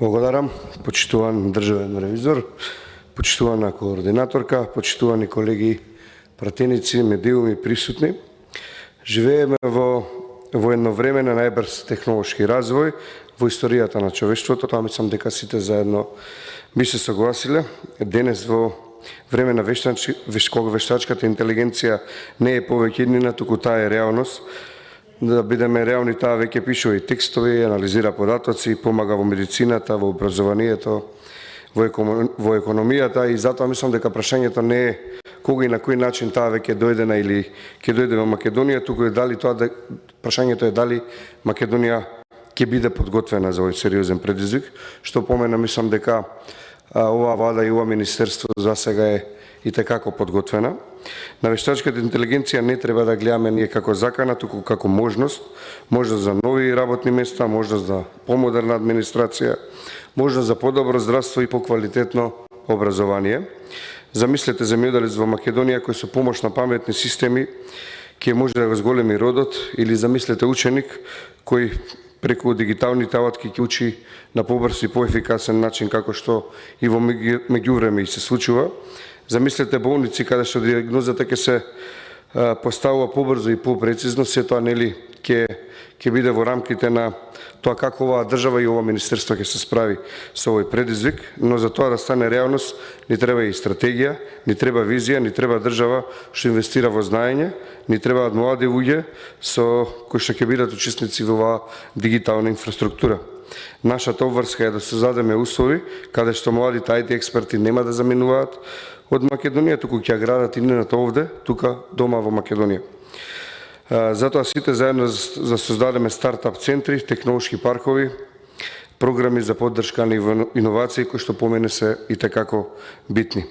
Благодарам, почитуван државен ревизор, почитувана координаторка, почитувани колеги пратеници, медиуми присутни. Живееме во едно време на најбрз технолошки развој во историјата на човештвото. Тоа мислам дека сите заедно би се согласиле. Денес во време на вештачката интелигенција не е повеќе иднина, туку таа е реалност. Да бидеме реални, таа веќе пишува и текстови, анализира податоци, помага во медицината, во образованието, во економијата, и затоа мислам дека прашањето не е кога и на кој начин таа веќе дојдена или ќе дојде во Македонија, туку е дали прашањето е дали Македонија ќе биде подготвена за овој сериозен предизвик, што помена мислам дека оваа влада и ова министерство за сега е и tekako подготвена. На вештачката интелигенција не треба да гледаме ние како закана, туку како можност за нови работни места, можност за помодерна администрација, можност за подобро здравство и поквалитетно образование. Замислете земјоделец во Македонија кој со помош на паметни системи ќе може да го зголеми родот, или замислете ученик кој преку дигиталните алатки ќе учи на побрз и поефикасен начин, како што и во меѓувреме и се случува. Замислете болници каде што диагнозата ќе се поставува побрзо и попрецизно, се тоа нели ќе биде во рамките на тоа како оваа држава и ова министерство ќе се справи со овој предизвик, но за тоа да стане реалност ни треба и стратегија, ни треба визија, ни треба држава што инвестира во знаење, ни требаат млади луѓе кои што ќе бидат учесници во оваа дигитална инфраструктура. Нашата обврска е да создадеме услови каде што младите IT експерти нема да заминуваат од Македонија, туку ќе градат иднината овде, тука дома во Македонија. Затоа сите заедно за создадеме стартап центри, технолошки паркови, програми за поддршка на иновации кои што по мене се и tekako битни.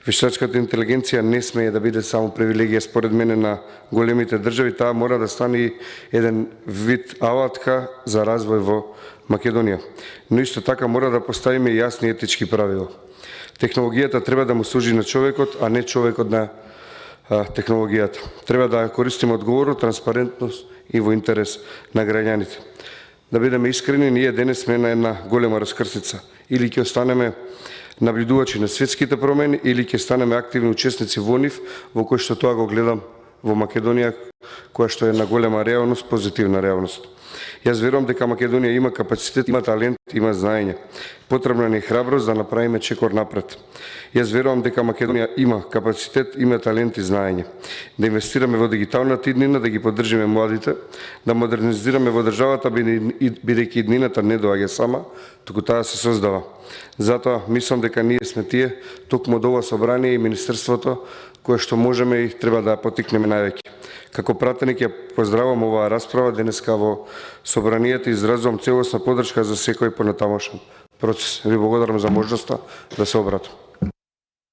Вештачката интелигенција не смее да биде само привилегија според мене на големите држави, таа мора да стане еден вид алатка за развој во Македонија. Но исто така мора да поставиме јасни етички правила. Технологијата треба да му служи на човекот, а не човекот на технологијата. Треба да ја користиме одговорно, транспарентно и во интерес на граѓаните. Да бидеме искрени, ние денес сме на една голема раскрсница. Или ќе останеме наблюдувачи на светските промени, или ќе станеме активни учесници во нив, во кој што тоа го гледам во Македонија, која што е една голема реалност, позитивна реалност. Јас верувам дека Македонија има капацитет, има талент, има знаење. Потребна ни е храброст да направиме чекор напред. Јас верувам дека Македонија има капацитет, има талент и знаење. Да инвестираме во дигиталната иднина, да ги поддржиме младите, да модернизираме во државата, бидејќи иднината не доаѓа сама, туку таа се создава. Затоа мислам дека ние сме тие, токму од ова собрание и министерството, кое што можеме и треба да потикнеме највеќе. Како пратеник ја поздравам оваа расправа денеска во собранието и изразувам целосна поддршка за секој понатамошен процес. Ви благодарам за можноста да се обратам.